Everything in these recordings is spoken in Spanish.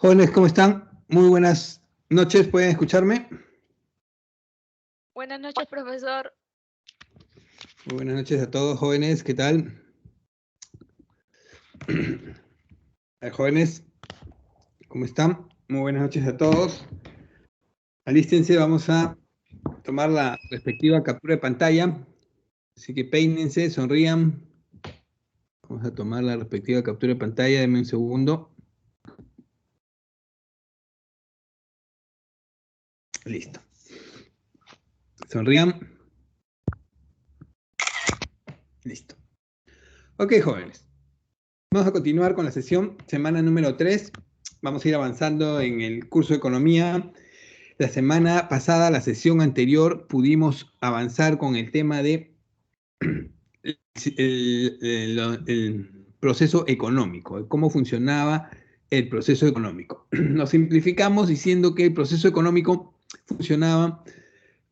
Jóvenes, ¿cómo están? Muy buenas noches, ¿pueden escucharme? Buenas noches, profesor. Muy buenas noches a todos, jóvenes, ¿qué tal? Jóvenes, ¿cómo están? Muy buenas noches a todos. Alístense, vamos a tomar la respectiva captura de pantalla. Así que peínense, sonrían. Vamos a tomar la respectiva captura de pantalla, denme un segundo. Listo. Sonrían. Listo. Ok, jóvenes. Vamos a continuar con la sesión, semana número 3. Vamos a ir avanzando en el curso de Economía. La semana pasada, la sesión anterior, pudimos avanzar con el tema de el proceso económico, cómo funcionaba el proceso económico. Lo simplificamos diciendo que el proceso económico funcionaba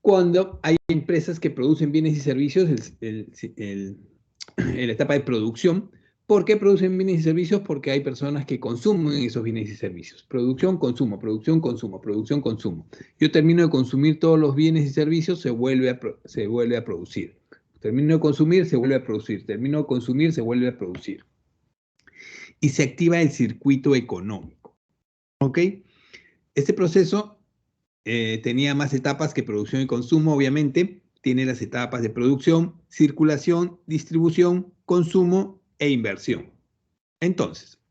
cuando hay empresas que producen bienes y servicios, en la etapa de producción. ¿Por qué producen bienes y servicios? Porque hay personas que consumen esos bienes y servicios. Producción, consumo, producción, consumo, producción, consumo. Yo termino de consumir todos los bienes y servicios, se vuelve a producir. Termino de consumir, se vuelve a producir. Termino de consumir, se vuelve a producir. Y se activa el circuito económico. ¿Ok? Este proceso tenía más etapas que producción y consumo, obviamente. Tiene las etapas de producción, circulación, distribución, consumo e inversión. Entonces,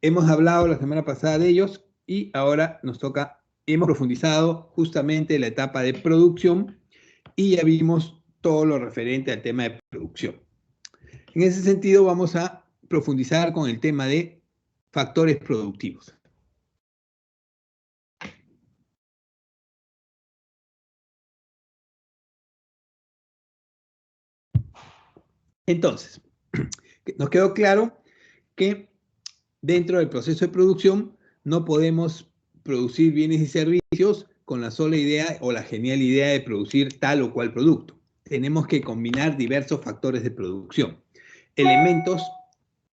hemos hablado la semana pasada de ellos y ahora nos toca, hemos profundizado justamente en la etapa de producción y ya vimos todo lo referente al tema de producción. En ese sentido, vamos a profundizar con el tema de factores productivos. Entonces, nos quedó claro que dentro del proceso de producción no podemos producir bienes y servicios con la sola idea o la genial idea de producir tal o cual producto. Tenemos que combinar diversos factores de producción. Elementos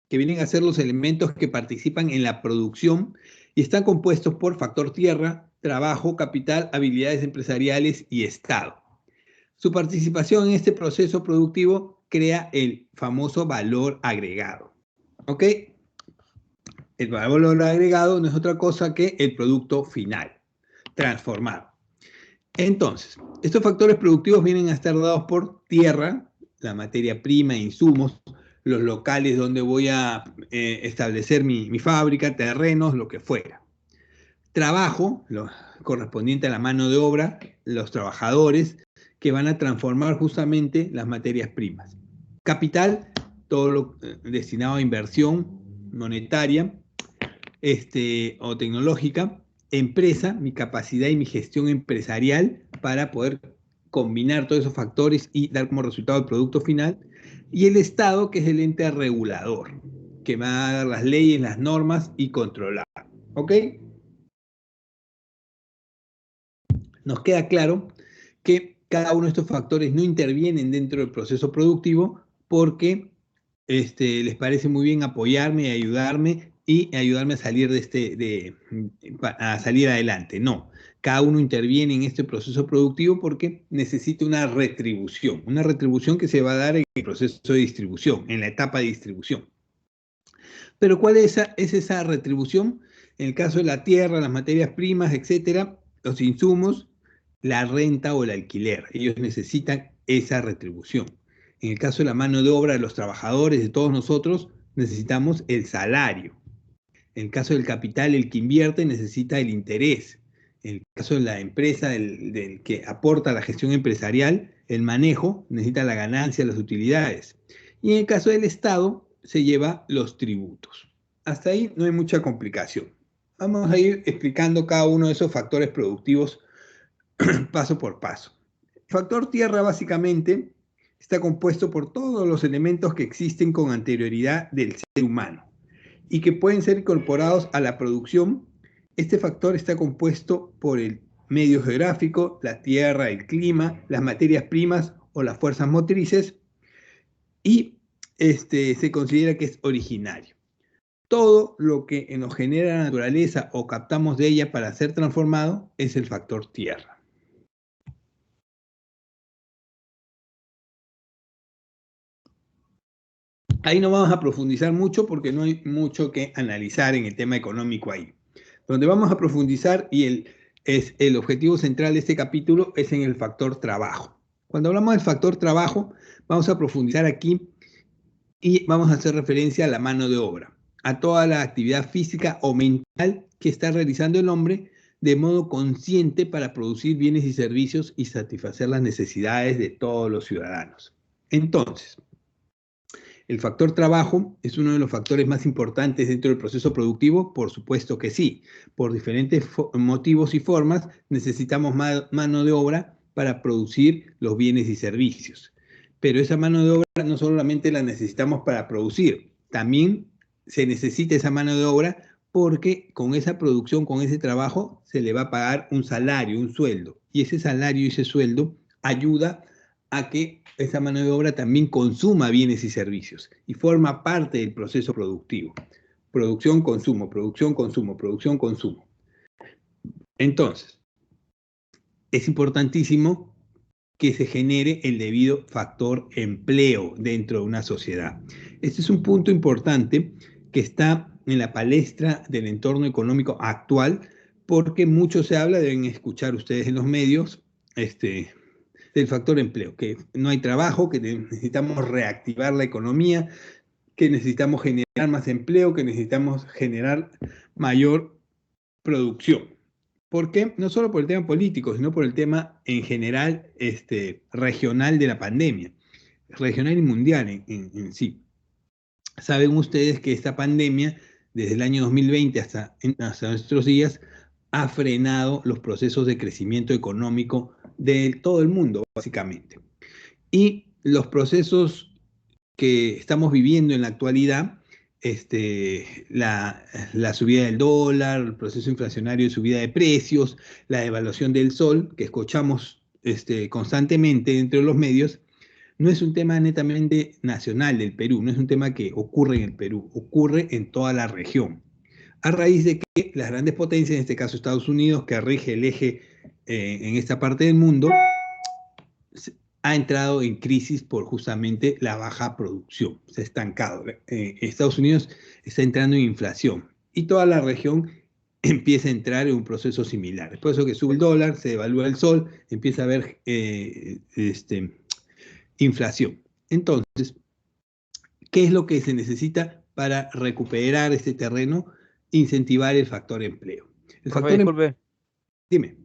que vienen a ser los elementos que participan en la producción y están compuestos por factor tierra, trabajo, capital, habilidades empresariales y Estado. Su participación en este proceso productivo crea el famoso valor agregado. ¿Ok? El valor agregado no es otra cosa que el producto final, transformado. Entonces, estos factores productivos vienen a estar dados por tierra, la materia prima, insumos, los locales donde voy a establecer mi fábrica, terrenos, lo que fuera. Trabajo, lo correspondiente a la mano de obra, los trabajadores que van a transformar justamente las materias primas. Capital, todo lo destinado a inversión monetaria o tecnológica. Empresa, mi capacidad y mi gestión empresarial para poder combinar todos esos factores y dar como resultado el producto final. Y el Estado, que es el ente regulador, que va a dar las leyes, las normas y controlar. ¿Ok? Nos queda claro que cada uno de estos factores no intervienen dentro del proceso productivo porque les parece muy bien apoyarme y ayudarme a salir a salir adelante. No, cada uno interviene en este proceso productivo porque necesita una retribución que se va a dar en el proceso de distribución, en la etapa de distribución. Pero ¿cuál es esa retribución? En el caso de la tierra, las materias primas, etcétera, los insumos, la renta o el alquiler. Ellos necesitan esa retribución. En el caso de la mano de obra de los trabajadores, de todos nosotros, necesitamos el salario. En el caso del capital, el que invierte necesita el interés. En el caso de la empresa, del que aporta la gestión empresarial, el manejo, necesita la ganancia, las utilidades. Y en el caso del Estado, se lleva los tributos. Hasta ahí no hay mucha complicación. Vamos a ir explicando cada uno de esos factores productivos paso por paso. El factor tierra básicamente está compuesto por todos los elementos que existen con anterioridad del ser humano y que pueden ser incorporados a la producción. Este factor está compuesto por el medio geográfico, la tierra, el clima, las materias primas o las fuerzas motrices y se considera que es originario. todo lo que nos genera la naturaleza o captamos de ella para ser transformado es el factor tierra. Ahí no vamos a profundizar mucho porque no hay mucho que analizar en el tema económico ahí. Donde vamos a profundizar y el objetivo central de este capítulo es en el factor trabajo. Cuando hablamos del factor trabajo, vamos a profundizar aquí y vamos a hacer referencia a la mano de obra, a toda la actividad física o mental que está realizando el hombre de modo consciente para producir bienes y servicios y satisfacer las necesidades de todos los ciudadanos. Entonces, ¿el factor trabajo es uno de los factores más importantes dentro del proceso productivo? Por supuesto que sí. Por diferentes motivos y formas necesitamos mano de obra para producir los bienes y servicios. Pero esa mano de obra no solamente la necesitamos para producir, también se necesita esa mano de obra porque con esa producción, con ese trabajo, se le va a pagar un salario, un sueldo. Y ese salario y ese sueldo ayuda a que esa mano de obra también consuma bienes y servicios y forma parte del proceso productivo. Producción, consumo, producción, consumo, producción, consumo. Entonces, es importantísimo que se genere el debido factor empleo dentro de una sociedad. Este es un punto importante que está en la palestra del entorno económico actual porque mucho se habla, deben escuchar ustedes en los medios, del factor empleo, que no hay trabajo, que necesitamos reactivar la economía, que necesitamos generar más empleo, que necesitamos generar mayor producción. ¿Por qué? No solo por el tema político, sino por el tema en general regional de la pandemia, regional y mundial en sí. Saben ustedes que esta pandemia, desde el año 2020 hasta nuestros días, ha frenado los procesos de crecimiento económico de todo el mundo, básicamente. Y los procesos que estamos viviendo en la actualidad, la subida del dólar, el proceso inflacionario de subida de precios, la devaluación del sol, que escuchamos constantemente dentro de los medios, no es un tema netamente nacional del Perú, no es un tema que ocurre en el Perú, ocurre en toda la región. A raíz de que las grandes potencias, en este caso Estados Unidos, que rige el eje en esta parte del mundo, ha entrado en crisis por justamente la baja producción, se ha estancado. Estados Unidos está entrando en inflación y toda la región empieza a entrar en un proceso similar. Es por eso que sube el dólar, se devalúa el sol, empieza a haber inflación. Entonces, ¿qué es lo que se necesita para recuperar este terreno? Incentivar el factor empleo. Profe, disculpe, Dime.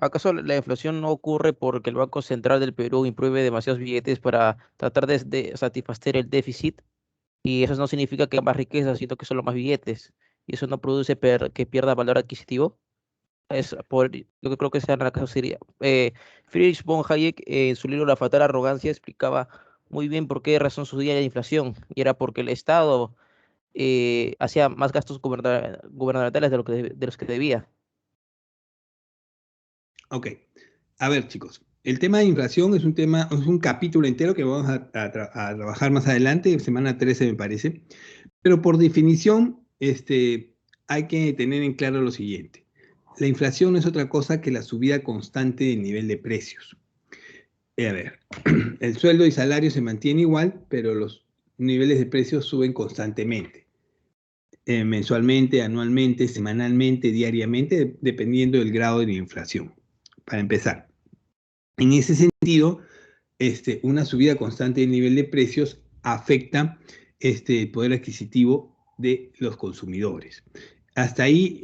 ¿acaso la inflación no ocurre porque el Banco Central del Perú imprime demasiados billetes para tratar de satisfacer el déficit? Y eso no significa que haya más riqueza, sino que solo más billetes. Y eso no produce que pierda valor adquisitivo. Es por lo que creo que sea la causa sería. Friedrich von Hayek, en su libro La fatal arrogancia, explicaba muy bien por qué razón sucedía la inflación. Y era porque el Estado hacía más gastos gubernamentales de los que debía. Ok. A ver, chicos. El tema de inflación es un capítulo entero que vamos a trabajar más adelante, semana 13 me parece. Pero por definición, hay que tener en claro lo siguiente. La inflación no es otra cosa que la subida constante del nivel de precios. A ver, el sueldo y salario se mantiene igual, pero los niveles de precios suben constantemente. Mensualmente, anualmente, semanalmente, diariamente, dependiendo del grado de la inflación. Para empezar. En ese sentido, una subida constante del nivel de precios afecta el poder adquisitivo de los consumidores. Hasta ahí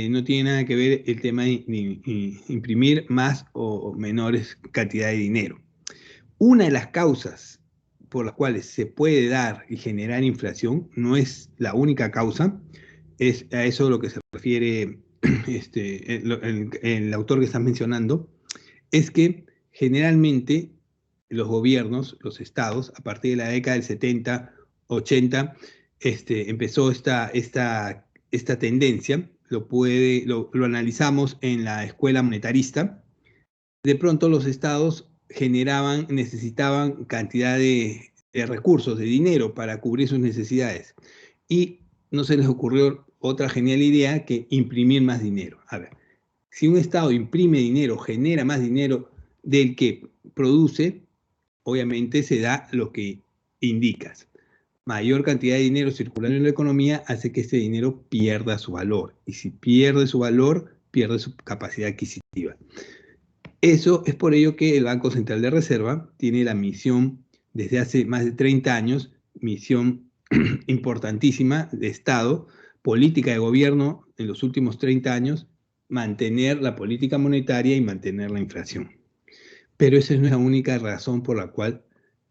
no tiene nada que ver el tema de imprimir más o menores cantidades de dinero. Una de las causas por las cuales se puede dar y generar inflación, no es la única causa, es a eso a lo que se refiere el autor que estás mencionando, es que generalmente los gobiernos, los estados, a partir de la década del 70, 80, empezó esta tendencia, lo analizamos en la escuela monetarista. De pronto los estados necesitaban cantidad de recursos, de dinero para cubrir sus necesidades. Y no se les ocurrió otra genial idea que imprimir más dinero. A ver, si un Estado imprime dinero, genera más dinero del que produce, obviamente se da lo que indicas. Mayor cantidad de dinero circulando en la economía hace que ese dinero pierda su valor. Y si pierde su valor, pierde su capacidad adquisitiva. Eso es por ello que el Banco Central de Reserva tiene la misión, desde hace más de 30 años, misión importantísima de Estado, política de gobierno en los últimos 30 años, mantener la política monetaria y mantener la inflación. Pero esa no es la única razón por la cual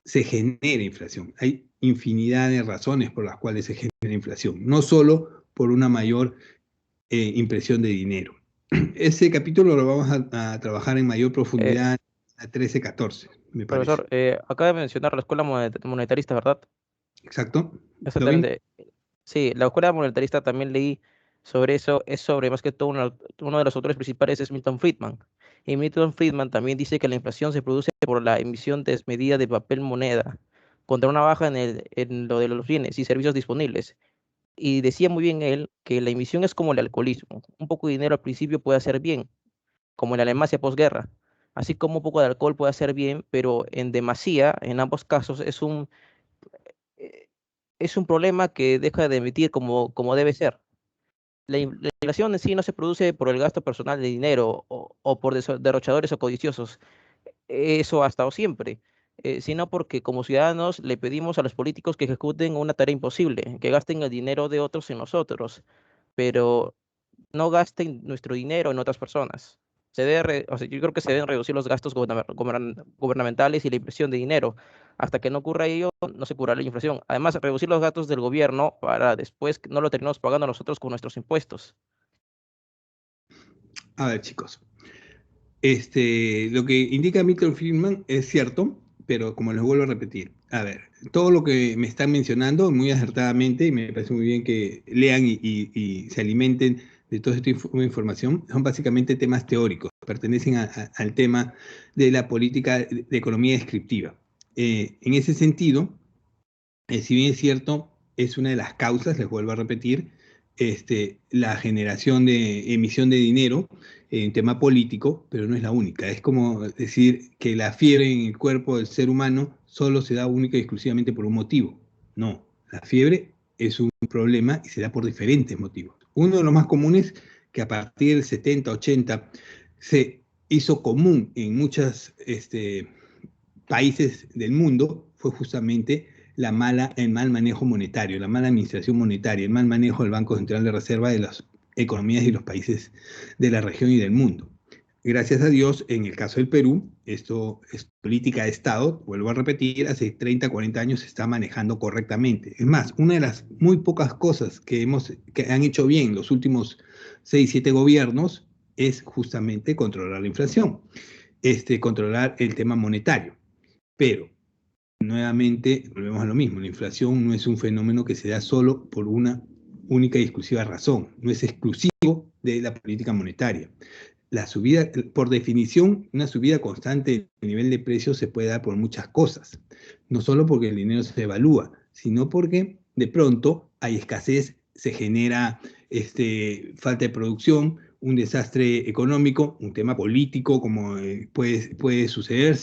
se genera inflación. Hay infinidad de razones por las cuales se genera inflación, no solo por una mayor impresión de dinero. Ese capítulo lo vamos a trabajar en mayor Eh, profundidad a 13-14, me parece. Profesor, acaba de mencionar la escuela monetarista, ¿verdad? ¿Exacto? ¿Lo vi? Exactamente. Sí, la escuela monetarista también leí sobre eso, es sobre más que todo uno de los autores principales es Milton Friedman. Y Milton Friedman también dice que la inflación se produce por la emisión desmedida de papel moneda contra una baja en lo de los bienes y servicios disponibles. Y decía muy bien él que la emisión es como el alcoholismo. Un poco de dinero al principio puede hacer bien, como en la Alemania posguerra. Así como un poco de alcohol puede hacer bien, pero en demasía, en ambos casos, eh, es un problema que deja de emitir como debe ser. La inflación en sí no se produce por el gasto personal de dinero o por derrochadores o codiciosos, eso ha estado siempre, sino porque como ciudadanos le pedimos a los políticos que ejecuten una tarea imposible, que gasten el dinero de otros en nosotros, pero no gasten nuestro dinero en otras personas. O sea, yo creo que se deben reducir los gastos gubernamentales y la impresión de dinero. Hasta que no ocurra ello, no se curará la inflación. Además, reducir los gastos del gobierno para después que no lo terminemos pagando nosotros con nuestros impuestos. A ver, chicos. Lo que indica Milton Friedman es cierto, pero como les vuelvo a repetir, a ver, todo lo que me están mencionando muy acertadamente, y me parece muy bien que lean y se alimenten de toda esta información, son básicamente temas teóricos, pertenecen al tema de la política de economía descriptiva. En ese sentido, si bien es cierto, es una de las causas, les vuelvo a repetir, la generación de emisión de dinero en tema político, pero no es la única. Es como decir que la fiebre en el cuerpo del ser humano solo se da única y exclusivamente por un motivo. No, la fiebre es un problema y se da por diferentes motivos. Uno de los más comunes, que a partir del 70, 80 se hizo común en muchos países del mundo, fue justamente el mal manejo monetario, la mala administración monetaria, el mal manejo del Banco Central de Reserva de las economías y los países de la región y del mundo. Gracias a Dios, en el caso del Perú, esto es política de Estado, vuelvo a repetir, hace 30, 40 años se está manejando correctamente. Es más, una de las muy pocas cosas que han hecho bien los últimos 6, 7 gobiernos es justamente controlar la inflación, controlar el tema monetario. Pero nuevamente, volvemos a lo mismo, la inflación no es un fenómeno que se da solo por una única y exclusiva razón, no es exclusivo de la política monetaria. La subida, por definición, una subida constante del nivel de precios se puede dar por muchas cosas, no solo porque el dinero se evalúa, sino porque de pronto hay escasez, se genera falta de producción, un desastre económico, un tema político, como puede suceder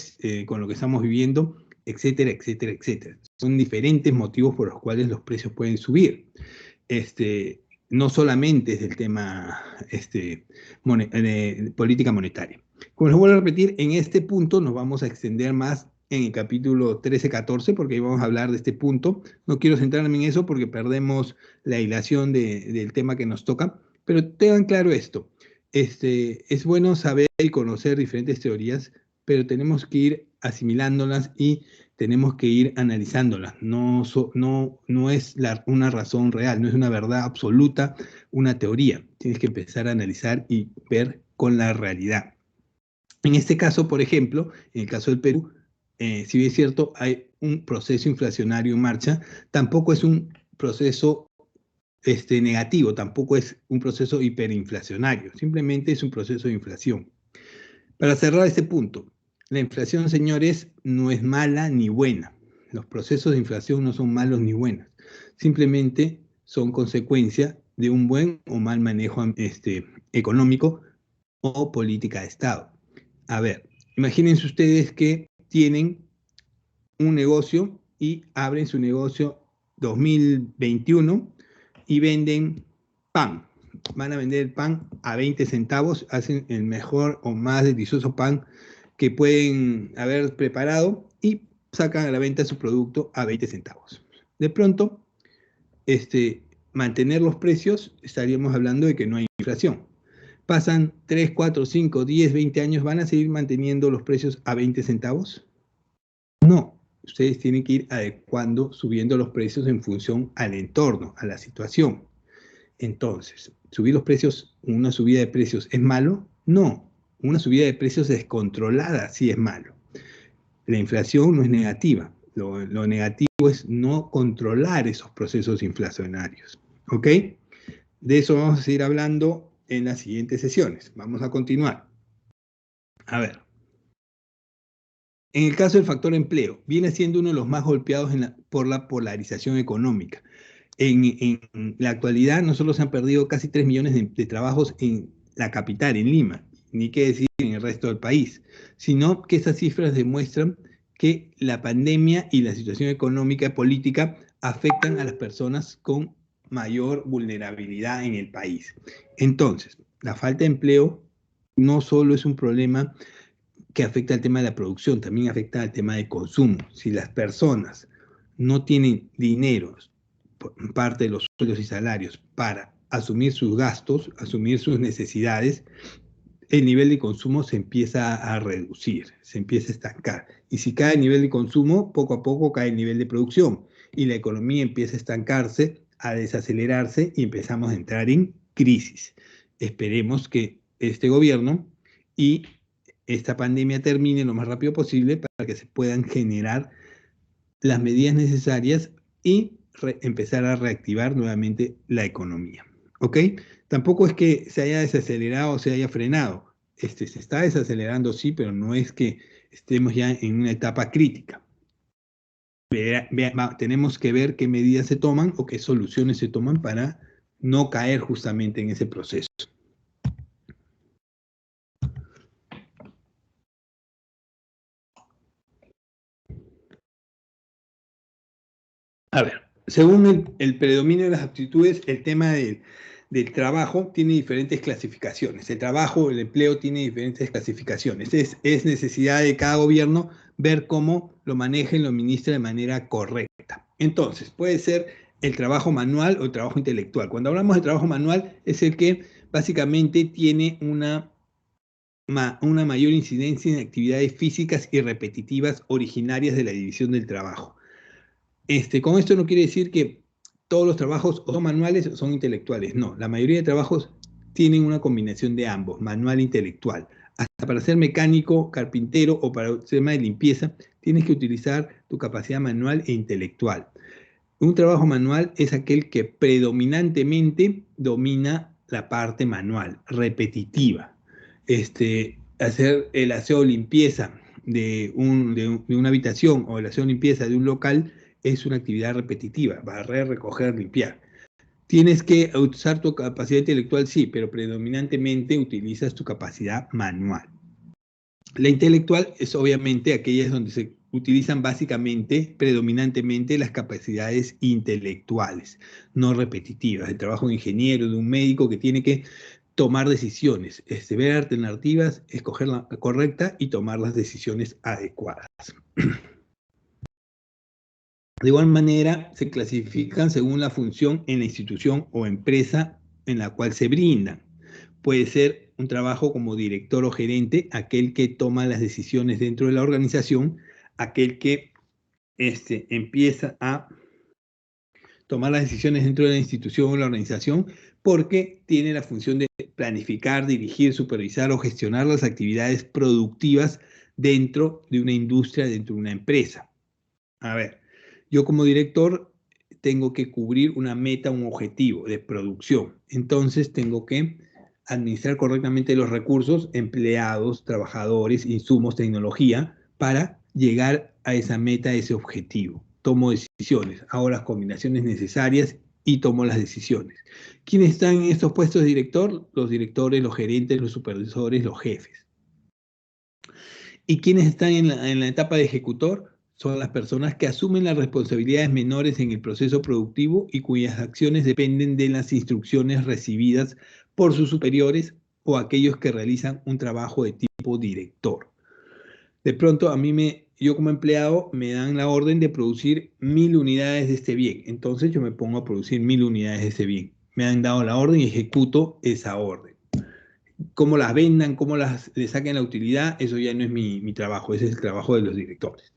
con lo que estamos viviendo, etcétera, etcétera, etcétera. Son diferentes motivos por los cuales los precios pueden subir. No solamente es del tema de política monetaria. Como les vuelvo a repetir, en este punto nos vamos a extender más en el capítulo 13-14, porque ahí vamos a hablar de este punto. No quiero centrarme en eso porque perdemos la hilación del tema que nos toca, pero tengan claro esto. Es bueno saber y conocer diferentes teorías, pero tenemos que ir asimilándolas y tenemos que ir analizándolas. No es una razón real, no es una verdad absoluta, una teoría. Tienes que empezar a analizar y ver con la realidad. En este caso, por ejemplo, en el caso del Perú, si bien es cierto, hay un proceso inflacionario en marcha, tampoco es un proceso negativo, tampoco es un proceso hiperinflacionario, simplemente es un proceso de inflación. Para cerrar este punto, la inflación, señores, no es mala ni buena. Los procesos de inflación no son malos ni buenos. Simplemente son consecuencia de un buen o mal manejo económico o política de Estado. A ver, imagínense ustedes que tienen un negocio y abren su negocio 2021 y venden pan. Van a vender el pan a 20 centavos, hacen el mejor o más delicioso pan que pueden haber preparado y sacan a la venta su producto a 20 centavos. De pronto, mantener los precios, estaríamos hablando de que no hay inflación. Pasan 3, 4, 5, 10, 20 años, ¿van a seguir manteniendo los precios a 20 centavos? No, ustedes tienen que ir adecuando, subiendo los precios en función al entorno, a la situación. Entonces, ¿subir los precios, una subida de precios es malo? No, una subida de precios descontrolada sí es malo. La inflación no es negativa, lo negativo es no controlar esos procesos inflacionarios. ¿Ok? De eso vamos a seguir hablando en las siguientes sesiones. Vamos a continuar. A ver. En el caso del factor empleo, viene siendo uno de los más golpeados por la polarización económica. En la actualidad no solo se han perdido casi 3 millones de trabajos en la capital, en Lima, ni qué decir en el resto del país, sino que esas cifras demuestran que la pandemia y la situación económica y política afectan a las personas con mayor vulnerabilidad en el país. Entonces, la falta de empleo no solo es un problema que afecta al tema de la producción, también afecta al tema de consumo. Si las personas no tienen dinero, parte de los sueldos y salarios, para asumir sus gastos, asumir sus necesidades, el nivel de consumo se empieza a reducir, se empieza a estancar. Y si cae el nivel de consumo, poco a poco cae el nivel de producción y la economía empieza a estancarse, a desacelerarse y empezamos a entrar en crisis. Esperemos que este gobierno y esta pandemia termine lo más rápido posible para que se puedan generar las medidas necesarias y empezar a reactivar nuevamente la economía. ¿Ok? Tampoco es que se haya desacelerado o se haya frenado. Se está desacelerando, sí, pero no es que estemos ya en una etapa crítica. Tenemos que ver qué medidas se toman o qué soluciones se toman para no caer justamente en ese proceso. A ver, según el predominio de las aptitudes, el tema del trabajo tiene diferentes clasificaciones. El trabajo, el empleo tiene diferentes clasificaciones. Es necesidad de cada gobierno ver cómo lo maneja y lo administra de manera correcta. Entonces, puede ser el trabajo manual o el trabajo intelectual. Cuando hablamos de trabajo manual, es el que básicamente tiene una mayor incidencia en actividades físicas y repetitivas originarias de la división del trabajo. Con esto no quiere decir que todos los trabajos o son manuales o son intelectuales. No, la mayoría de trabajos tienen una combinación de ambos, manual e intelectual. Hasta para ser mecánico, carpintero o para el tema de limpieza, tienes que utilizar tu capacidad manual e intelectual. Un trabajo manual es aquel que predominantemente domina la parte manual, repetitiva. Hacer el aseo o limpieza de una habitación o el aseo o limpieza de un local es una actividad repetitiva, barrer, recoger, limpiar. ¿Tienes que usar tu capacidad intelectual? Sí, pero predominantemente utilizas tu capacidad manual. La intelectual es obviamente aquellas donde se utilizan básicamente, predominantemente, las capacidades intelectuales, no repetitivas. El trabajo de un ingeniero, de un médico que tiene que tomar decisiones, ver alternativas, escoger la correcta y tomar las decisiones adecuadas. De igual manera, se clasifican según la función en la institución o empresa en la cual se brindan. Puede ser un trabajo como director o gerente, aquel que toma las decisiones dentro de la organización, aquel que empieza a tomar las decisiones dentro de la institución o la organización, porque tiene la función de planificar, dirigir, supervisar o gestionar las actividades productivas dentro de una industria, dentro de una empresa. A ver, yo como director tengo que cubrir una meta, un objetivo de producción. Entonces tengo que administrar correctamente los recursos, empleados, trabajadores, insumos, tecnología, para llegar a esa meta, a ese objetivo. Tomo decisiones, hago las combinaciones necesarias y tomo las decisiones. ¿Quiénes están en estos puestos de director? Los directores, los gerentes, los supervisores, los jefes. ¿Y quiénes están en la etapa de ejecutor? Son las personas que asumen las responsabilidades menores en el proceso productivo y cuyas acciones dependen de las instrucciones recibidas por sus superiores o aquellos que realizan un trabajo de tipo director. De pronto yo como empleado me dan la orden de producir 1000 unidades de este bien. Entonces yo me pongo a producir 1000 unidades de este bien. Me han dado la orden y ejecuto esa orden. Cómo las vendan, cómo le saquen la utilidad, eso ya no es mi trabajo, ese es el trabajo de los directores.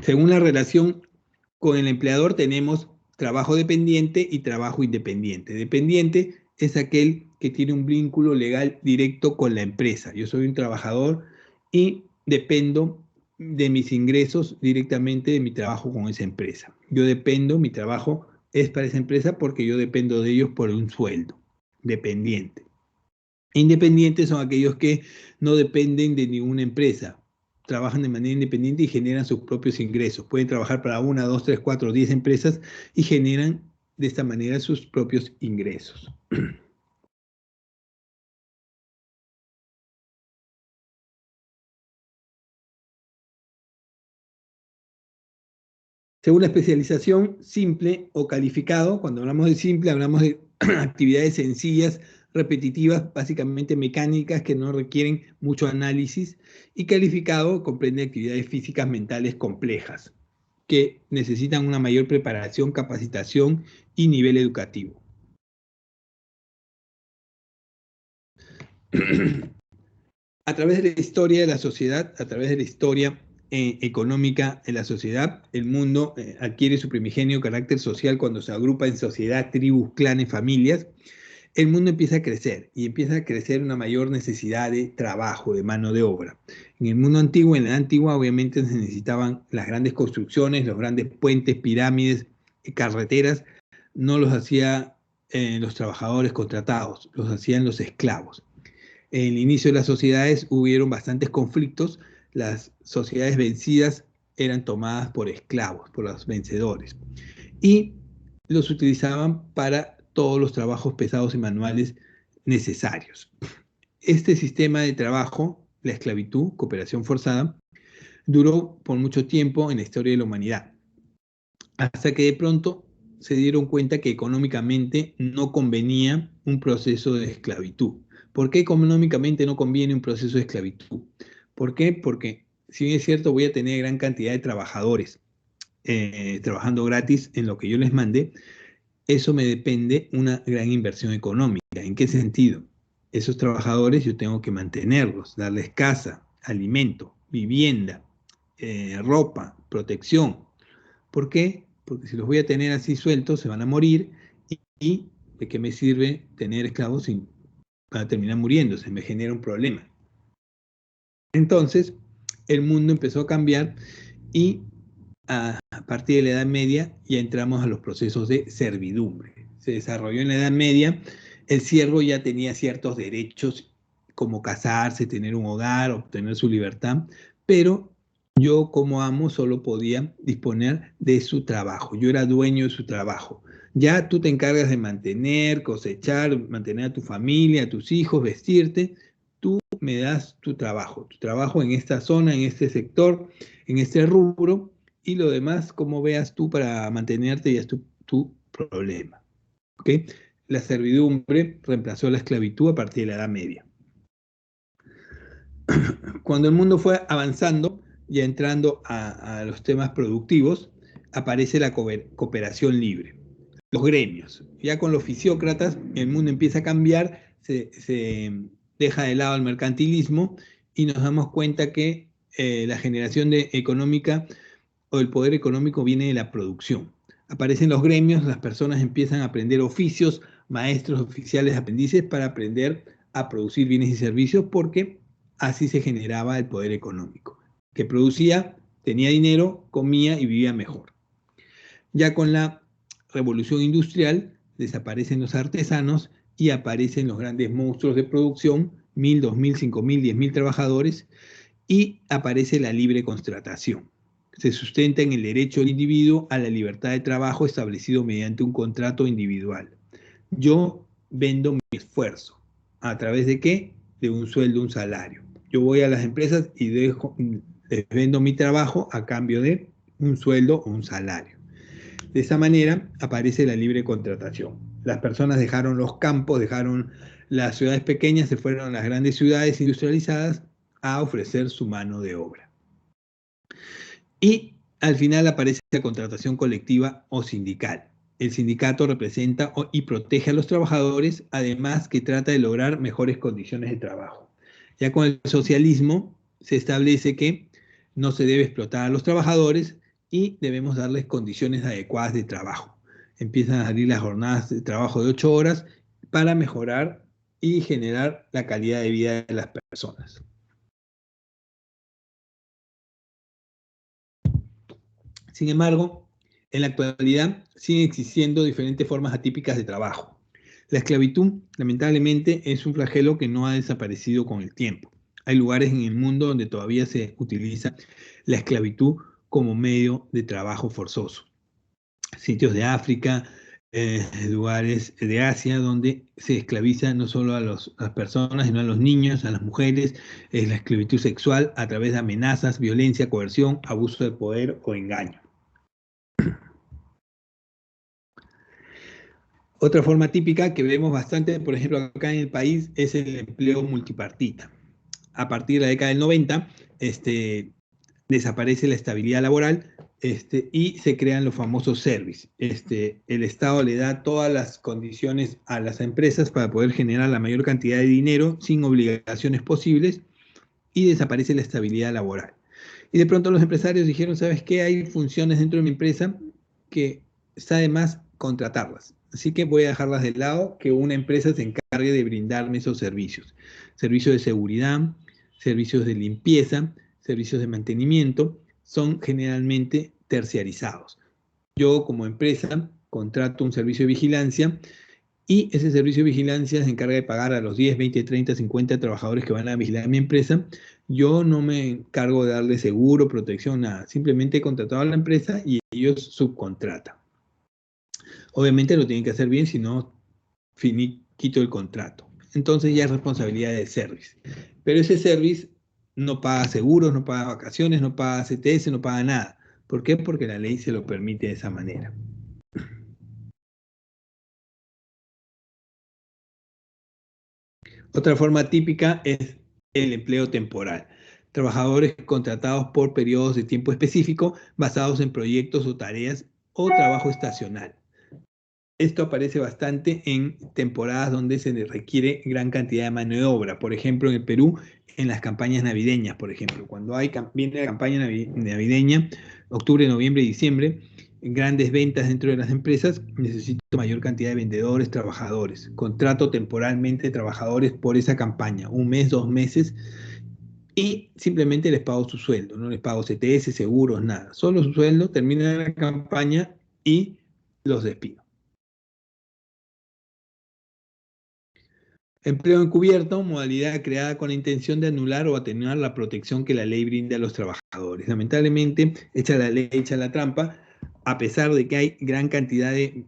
Según la relación con el empleador tenemos trabajo dependiente y trabajo independiente. Dependiente es aquel que tiene un vínculo legal directo con la empresa. Yo soy un trabajador y dependo de mis ingresos directamente de mi trabajo con esa empresa. Mi trabajo es para esa empresa porque yo dependo de ellos por un sueldo. Dependiente. Independientes son aquellos que no dependen de ninguna empresa, trabajan de manera independiente y generan sus propios ingresos. Pueden trabajar para 1, 2, 3, 4, 10 empresas y generan de esta manera sus propios ingresos. Según la especialización, simple o calificado, cuando hablamos de simple, hablamos de actividades sencillas, repetitivas, básicamente mecánicas que no requieren mucho análisis, y calificado comprende actividades físicas mentales complejas que necesitan una mayor preparación, capacitación y nivel educativo. A través de la historia de la sociedad, a través de la historia económica de la sociedad, el mundo adquiere su primigenio carácter social cuando se agrupa en sociedad, tribus, clanes, familias. El mundo empieza a crecer y empieza a crecer una mayor necesidad de trabajo, de mano de obra. En el mundo antiguo, en la antigua, obviamente se necesitaban las grandes construcciones, los grandes puentes, pirámides, carreteras, no los hacían los trabajadores contratados, los hacían los esclavos. En el inicio de las sociedades hubieron bastantes conflictos, las sociedades vencidas eran tomadas por esclavos, por los vencedores, y los utilizaban para todos los trabajos pesados y manuales necesarios. Este sistema de trabajo, la esclavitud, cooperación forzada, duró por mucho tiempo en la historia de la humanidad, hasta que de pronto se dieron cuenta que económicamente no convenía un proceso de esclavitud. ¿Por qué económicamente no conviene un proceso de esclavitud? ¿Por qué? Porque si bien es cierto voy a tener gran cantidad de trabajadores trabajando gratis en lo que yo les mande, eso me depende una gran inversión económica. ¿En qué sentido? Esos trabajadores yo tengo que mantenerlos, darles casa, alimento, vivienda, ropa, protección. ¿Por qué? Porque si los voy a tener así sueltos, se van a morir y ¿de qué me sirve tener esclavos si van a terminar muriéndose? Me genera un problema. Entonces, el mundo empezó a cambiar y a partir de la Edad Media ya entramos a los procesos de servidumbre. Se desarrolló en la Edad Media, el siervo ya tenía ciertos derechos como casarse, tener un hogar, obtener su libertad, pero yo como amo solo podía disponer de su trabajo, yo era dueño de su trabajo. Ya tú te encargas de mantener, cosechar, mantener a tu familia, a tus hijos, vestirte, tú me das tu trabajo en esta zona, en este sector, en este rubro, y lo demás, como veas tú para mantenerte, ya es tu problema. ¿Okay? La servidumbre reemplazó la esclavitud a partir de la Edad Media. Cuando el mundo fue avanzando, ya entrando a los temas productivos, aparece la cooperación libre, los gremios. Ya con los fisiócratas, el mundo empieza a cambiar, se deja de lado el mercantilismo y nos damos cuenta que la generación económica o el poder económico viene de la producción. Aparecen los gremios, las personas empiezan a aprender oficios, maestros, oficiales, aprendices para aprender a producir bienes y servicios porque así se generaba el poder económico. Que producía, tenía dinero, comía y vivía mejor. Ya con la revolución industrial desaparecen los artesanos y aparecen los grandes monstruos de producción, 1000, 2000, 5000, 10.000 trabajadores, y aparece la libre contratación. Se sustenta en el derecho del individuo a la libertad de trabajo establecido mediante un contrato individual. Yo vendo mi esfuerzo. ¿A través de qué? De un sueldo, un salario. Yo voy a las empresas y les vendo mi trabajo a cambio de un sueldo o un salario. De esa manera aparece la libre contratación. Las personas dejaron los campos, dejaron las ciudades pequeñas, se fueron a las grandes ciudades industrializadas a ofrecer su mano de obra. Y al final aparece la contratación colectiva o sindical. El sindicato representa y protege a los trabajadores, además que trata de lograr mejores condiciones de trabajo. Ya con el socialismo se establece que no se debe explotar a los trabajadores y debemos darles condiciones adecuadas de trabajo. Empiezan a salir las jornadas de trabajo de 8 horas para mejorar y generar la calidad de vida de las personas. Sin embargo, en la actualidad siguen existiendo diferentes formas atípicas de trabajo. La esclavitud, lamentablemente, es un flagelo que no ha desaparecido con el tiempo. Hay lugares en el mundo donde todavía se utiliza la esclavitud como medio de trabajo forzoso. Sitios de África, lugares de Asia, donde se esclaviza no solo a las personas, sino a los niños, a las mujeres, es la esclavitud sexual a través de amenazas, violencia, coerción, abuso de poder o engaño. Otra forma típica que vemos bastante, por ejemplo, acá en el país, es el empleo multipartita. A partir de la década del 90, desaparece la estabilidad laboral y se crean los famosos service. El Estado le da todas las condiciones a las empresas para poder generar la mayor cantidad de dinero sin obligaciones posibles y desaparece la estabilidad laboral. Y de pronto los empresarios dijeron, ¿sabes qué? Hay funciones dentro de mi empresa que está de más contratarlas. Así que voy a dejarlas de lado, que una empresa se encargue de brindarme esos servicios. Servicios de seguridad, servicios de limpieza, servicios de mantenimiento, son generalmente terciarizados. Yo como empresa contrato un servicio de vigilancia y ese servicio de vigilancia se encarga de pagar a los 10, 20, 30, 50 trabajadores que van a vigilar mi empresa. Yo no me encargo de darle seguro, protección, nada. Simplemente he contratado a la empresa y ellos subcontratan. Obviamente lo tienen que hacer bien, si no, quito el contrato. Entonces ya es responsabilidad del service. Pero ese service no paga seguros, no paga vacaciones, no paga CTS, no paga nada. ¿Por qué? Porque la ley se lo permite de esa manera. Otra forma típica es el empleo temporal. Trabajadores contratados por periodos de tiempo específico basados en proyectos o tareas o trabajo estacional. Esto aparece bastante en temporadas donde se requiere gran cantidad de mano de obra. Por ejemplo, en el Perú, en las campañas navideñas, por ejemplo. Cuando viene la campaña navideña, octubre, noviembre y diciembre, grandes ventas dentro de las empresas, necesito mayor cantidad de vendedores, trabajadores. Contrato temporalmente trabajadores por esa campaña, 1 mes, 2 meses, y simplemente les pago su sueldo. No les pago CTS, seguros, nada. Solo su sueldo, termina la campaña y los despido. Empleo encubierto, modalidad creada con la intención de anular o atenuar la protección que la ley brinda a los trabajadores. Lamentablemente, echa la ley, echa la trampa, a pesar de que hay gran cantidad de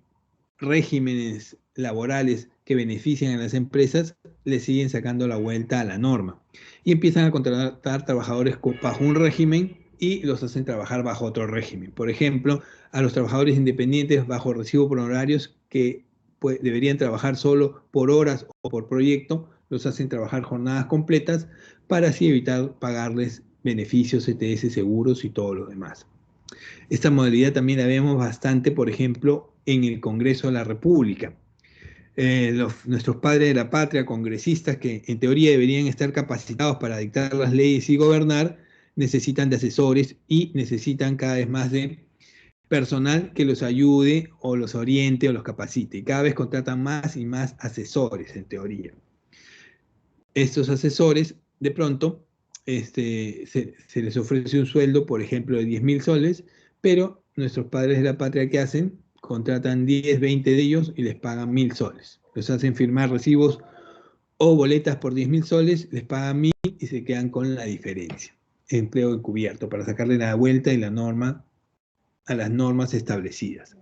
regímenes laborales que benefician a las empresas, le siguen sacando la vuelta a la norma. Y empiezan a contratar trabajadores bajo un régimen y los hacen trabajar bajo otro régimen. Por ejemplo, a los trabajadores independientes bajo recibo por honorarios que deberían trabajar solo por horas o por proyecto, los hacen trabajar jornadas completas para así evitar pagarles beneficios, CTS, seguros y todo lo demás. Esta modalidad también la vemos bastante, por ejemplo, en el Congreso de la República. Nuestros padres de la patria, congresistas que en teoría deberían estar capacitados para dictar las leyes y gobernar, necesitan de asesores y necesitan cada vez más de personal que los ayude o los oriente o los capacite. Y cada vez contratan más y más asesores, en teoría. Estos asesores, de pronto, se les ofrece un sueldo, por ejemplo, de 10.000 soles, pero nuestros padres de la patria, ¿qué hacen? Contratan 10, 20 de ellos y les pagan 1.000 soles. Los hacen firmar recibos o boletas por 10.000 soles, les pagan 1.000 y se quedan con la diferencia. empleo encubierto, para sacarle la vuelta y la norma a las normas establecidas.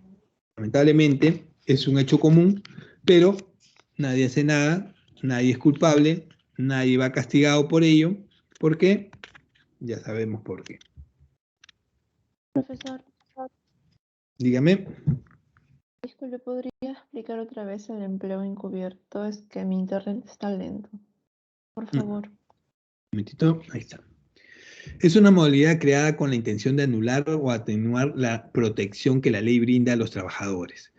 Lamentablemente es un hecho común, pero nadie hace nada, nadie es culpable, nadie va castigado por ello. ¿Por qué? Ya sabemos por qué. Profesor, Dígame. disculpe, ¿podría explicar otra vez el empleo encubierto? Es que mi internet está lento. Por favor. Un momentito, ahí está. Es una modalidad creada con la intención de anular o atenuar la protección que la ley brinda a los trabajadores.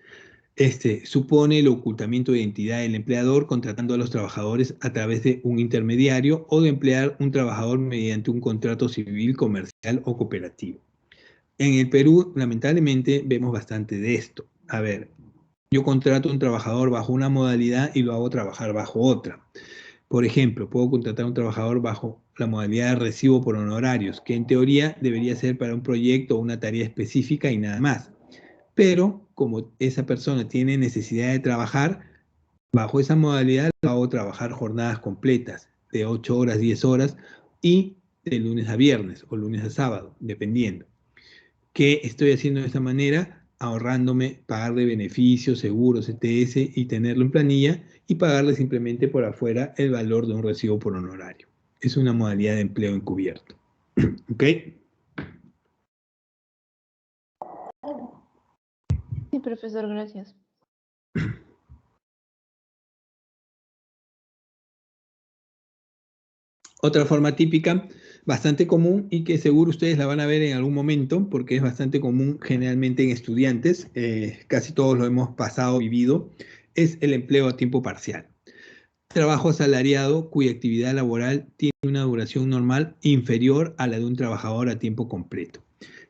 Supone el ocultamiento de identidad del empleador contratando a los trabajadores a través de un intermediario o de emplear un trabajador mediante un contrato civil, comercial o cooperativo. En el Perú, lamentablemente, vemos bastante de esto. A ver, yo contrato a un trabajador bajo una modalidad y lo hago trabajar bajo otra. Por ejemplo, puedo contratar a un trabajador bajo la modalidad de recibo por honorarios, que en teoría debería ser para un proyecto o una tarea específica y nada más. Pero como esa persona tiene necesidad de trabajar, bajo esa modalidad lo hago trabajar jornadas completas, de 8 horas, 10 horas, y de lunes a viernes o lunes a sábado, dependiendo. ¿Qué estoy haciendo de esta manera? Ahorrándome pagarle beneficios, seguros, ETS y tenerlo en planilla y pagarle simplemente por afuera el valor de un recibo por honorario. Es una modalidad de empleo encubierto. ¿Ok? Sí, profesor, gracias. Otra forma típica, bastante común y que seguro ustedes la van a ver en algún momento porque es bastante común generalmente en estudiantes, casi todos lo hemos pasado, vivido, es el empleo a tiempo parcial. Trabajo asalariado cuya actividad laboral tiene una duración normal inferior a la de un trabajador a tiempo completo.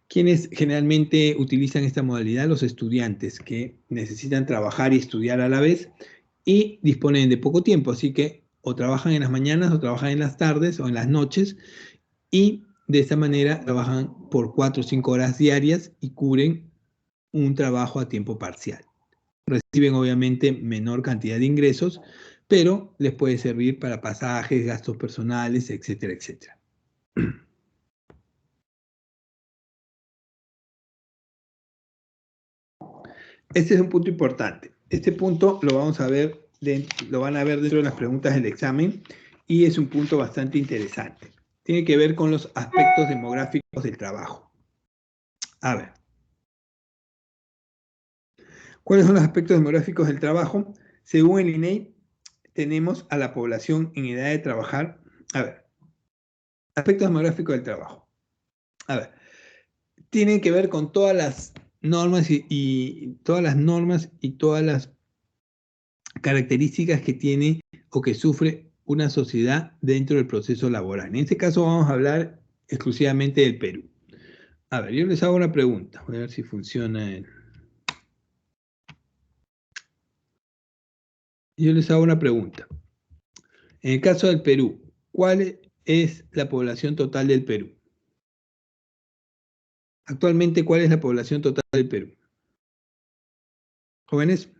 ¿Quiénes generalmente utilizan esta modalidad? Los estudiantes que necesitan trabajar y estudiar a la vez y disponen de poco tiempo, así que o trabajan en las mañanas o trabajan en las tardes o en las noches y de esta manera trabajan por 4 o 5 horas diarias y cubren un trabajo a tiempo parcial. Reciben obviamente menor cantidad de ingresos, pero les puede servir para pasajes, gastos personales, etcétera, etcétera. Este es un punto importante. Este punto lo vamos a ver, lo van a ver dentro de las preguntas del examen y es un punto bastante interesante. Tiene que ver con los aspectos demográficos del trabajo. A ver. ¿Cuáles son los aspectos demográficos del trabajo? Según el INEI, tenemos a la población en edad de trabajar. A ver, aspectos demográficos del trabajo. A ver, tienen que ver con todas las normas y todas las características que tiene o que sufre una sociedad dentro del proceso laboral. En este caso vamos a hablar exclusivamente del Perú. A ver, yo les hago una pregunta. Voy a ver si funciona el... Yo les hago una pregunta. En el caso del Perú, ¿cuál es la población total del Perú? Actualmente, ¿cuál es la población total del Perú? Jóvenes,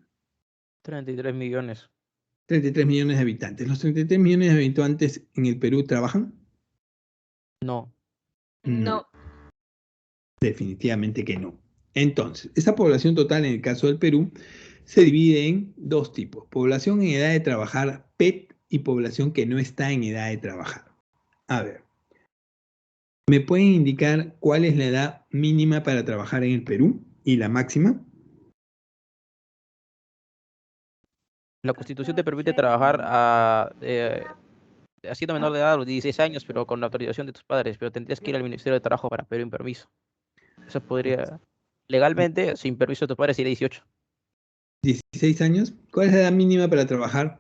33 millones. 33 millones de habitantes. ¿Los 33 millones de habitantes en el Perú trabajan? No. No. Definitivamente que no. Entonces, esa población total en el caso del Perú se divide en dos tipos. Población en edad de trabajar PET y población que no está en edad de trabajar. A ver, ¿me pueden indicar cuál es la edad mínima para trabajar en el Perú y la máxima? La Constitución te permite trabajar siendo menor de edad a los 16 años, pero con la autorización de tus padres, pero tendrías que ir al Ministerio de Trabajo para pedir un permiso. Eso podría, legalmente, sin permiso de tus padres, sería 18. 16 años. ¿Cuál es la edad mínima para trabajar?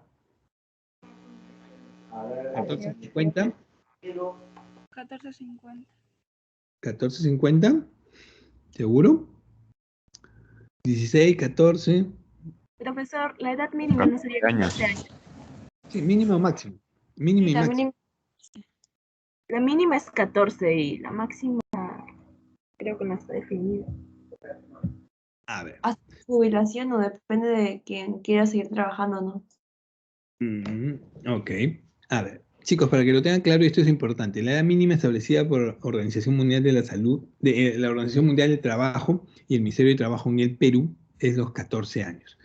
14.50. 14.50. 14.50. ¿Seguro? 16, 14. Profesor, la edad mínima no sería 14 años. Sí, mínimo o máximo. Mínimo y máximo. La mínima es 14 y la máxima creo que no está definida. A ver. Hasta jubilación o depende de quien quiera seguir trabajando, ¿no? Ok. A ver. chicos, para que lo tengan claro, esto es importante. La edad mínima establecida por Organización Mundial de la Salud, la Organización Mundial del Trabajo y el Ministerio de Trabajo en el Perú es los 14 años.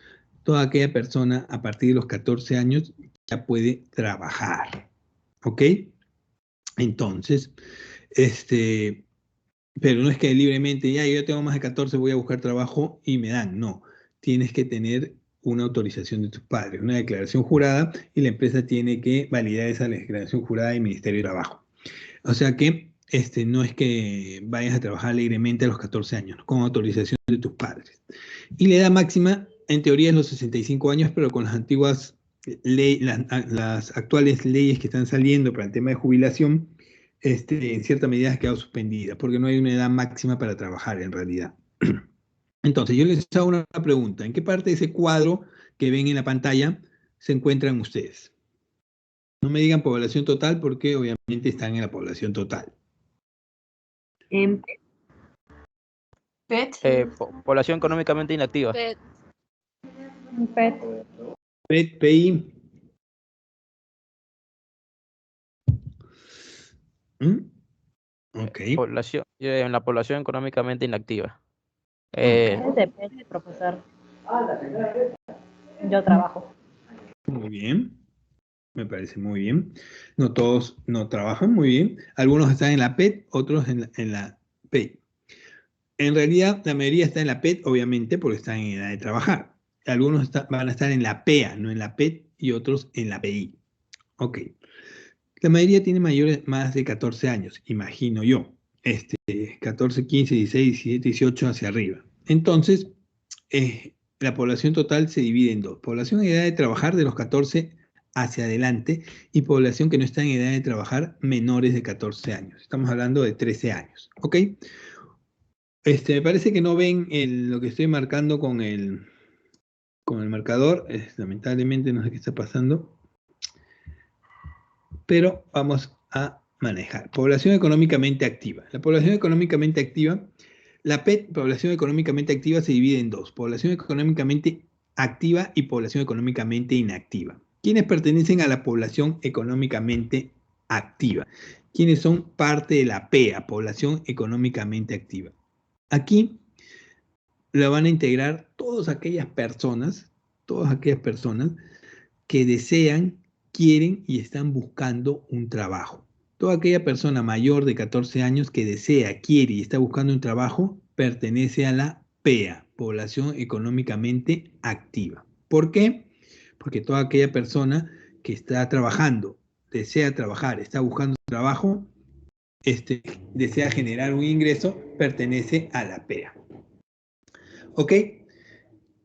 Toda aquella persona a partir de los 14 años ya puede trabajar. ¿Ok? Entonces, pero no es que libremente, ya yo tengo más de 14, voy a buscar trabajo y me dan. No, tienes que tener una autorización de tus padres, una declaración jurada, y la empresa tiene que validar esa declaración jurada del Ministerio de Trabajo. O sea que no es que vayas a trabajar libremente a los 14 años, con autorización de tus padres. Y la edad máxima, en teoría, es los 65 años, pero con las antiguas las actuales leyes que están saliendo para el tema de jubilación, en cierta medida ha quedado suspendida, porque no hay una edad máxima para trabajar en realidad. Entonces, yo les hago una pregunta. ¿En qué parte de ese cuadro que ven en la pantalla se encuentran ustedes? No me digan población total, porque obviamente están en la población total. En PET. Población económicamente inactiva. PET. PET, PI. Ok. En la población económicamente inactiva. Depende, profesor. Yo trabajo. Muy bien. Me parece muy bien. No todos no trabajan muy bien. Algunos están en la PET, otros en la PEI. En realidad, la mayoría está en la PET, obviamente, porque están en edad de trabajar. Algunos van a estar en la PEA, no en la PET, y otros en la PI. Ok. La mayoría tiene más de 14 años, imagino yo. 14, 15, 16, 17, 18 hacia arriba. Entonces, la población total se divide en dos. Población en edad de trabajar de los 14 hacia adelante y población que no está en edad de trabajar menores de 14 años. Estamos hablando de 13 años. ¿Ok? Me parece que no ven lo que estoy marcando con el marcador. Lamentablemente no sé qué está pasando. Pero vamos a manejar. Población económicamente activa. La población económicamente activa, la PET, población económicamente activa, se divide en dos. Población económicamente activa y población económicamente inactiva. ¿Quiénes pertenecen a la población económicamente activa? ¿Quiénes son parte de la PEA, población económicamente activa? Aquí la van a integrar todas aquellas personas que desean, quieren y están buscando un trabajo. Toda aquella persona mayor de 14 años que desea, quiere y está buscando un trabajo pertenece a la PEA, población económicamente activa. ¿Por qué? Porque toda aquella persona que está trabajando, desea trabajar, está buscando trabajo, desea generar un ingreso, pertenece a la PEA. ¿Ok?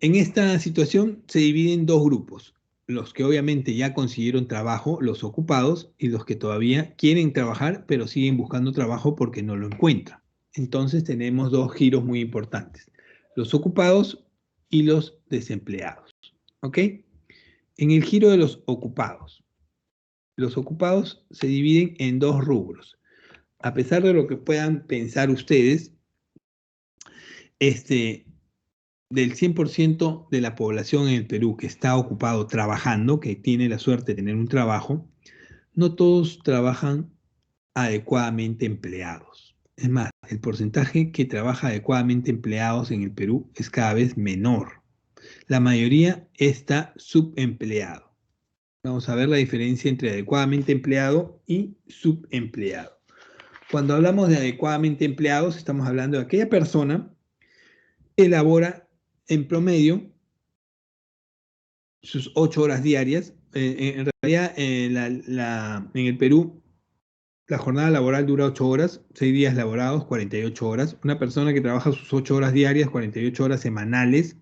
En esta situación se dividen dos grupos. Los que obviamente ya consiguieron trabajo, los ocupados, y los que todavía quieren trabajar, pero siguen buscando trabajo porque no lo encuentran. Entonces tenemos dos giros muy importantes. Los ocupados y los desempleados. ¿Ok? En el giro de los ocupados se dividen en dos rubros. A pesar de lo que puedan pensar ustedes, del 100% de la población en el Perú que está ocupado trabajando, que tiene la suerte de tener un trabajo, no todos trabajan adecuadamente empleados. Es más, el porcentaje que trabaja adecuadamente empleados en el Perú es cada vez menor. La mayoría está subempleado. Vamos a ver la diferencia entre adecuadamente empleado y subempleado. Cuando hablamos de adecuadamente empleados, estamos hablando de aquella persona que elabora en promedio sus 8 horas diarias. En realidad, en el Perú, la jornada laboral dura 8 horas, 6 días laborados, 48 horas. Una persona que trabaja sus 8 horas diarias, 48 horas semanales,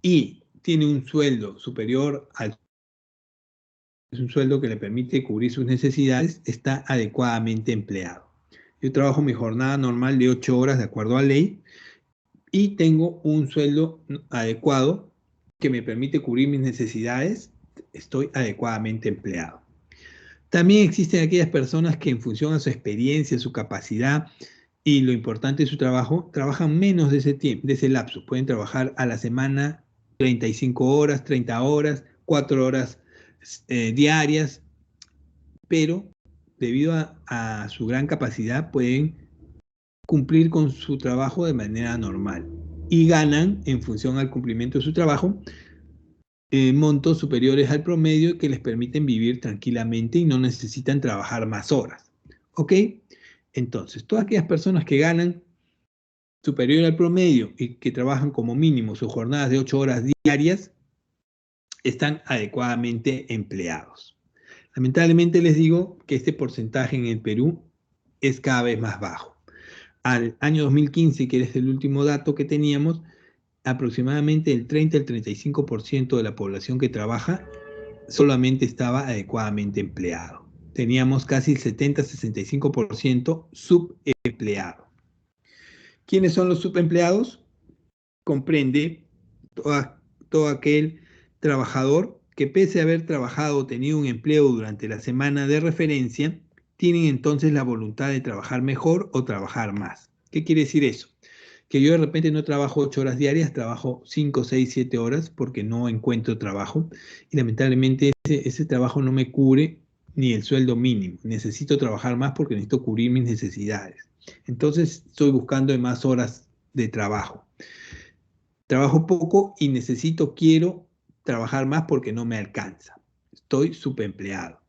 y tiene un sueldo superior al... Es un sueldo que le permite cubrir sus necesidades, está adecuadamente empleado. Yo trabajo mi jornada normal de 8 horas de acuerdo a ley y tengo un sueldo adecuado que me permite cubrir mis necesidades, estoy adecuadamente empleado. También existen aquellas personas que en función a su experiencia, su capacidad y lo importante de su trabajo, trabajan menos de ese tiempo, de ese lapso. Pueden trabajar a la semana 35 horas, 30 horas, 4 horas diarias. pero debido a su gran capacidad pueden cumplir con su trabajo de manera normal y ganan en función al cumplimiento de su trabajo montos superiores al promedio que les permiten vivir tranquilamente y no necesitan trabajar más horas. ¿Ok? Entonces, todas aquellas personas que ganan superior al promedio y que trabajan como mínimo sus jornadas de 8 horas diarias están adecuadamente empleados. Lamentablemente les digo que este porcentaje en el Perú es cada vez más bajo. Al año 2015, que es el último dato que teníamos, aproximadamente el 30 al 35% de la población que trabaja solamente estaba adecuadamente empleado. Teníamos casi el 70-65% subempleado. ¿Quiénes son los subempleados? Comprende todo aquel trabajador que pese a haber trabajado o tenido un empleo durante la semana de referencia, tienen entonces la voluntad de trabajar mejor o trabajar más. ¿Qué quiere decir eso? Que yo de repente no trabajo 8 horas diarias, trabajo 5, 6, 7 horas porque no encuentro trabajo y lamentablemente ese trabajo no me cubre ni el sueldo mínimo. Necesito trabajar más porque necesito cubrir mis necesidades. Entonces estoy buscando más horas de trabajo. Trabajo poco y quiero trabajar más porque no me alcanza. Estoy subempleado.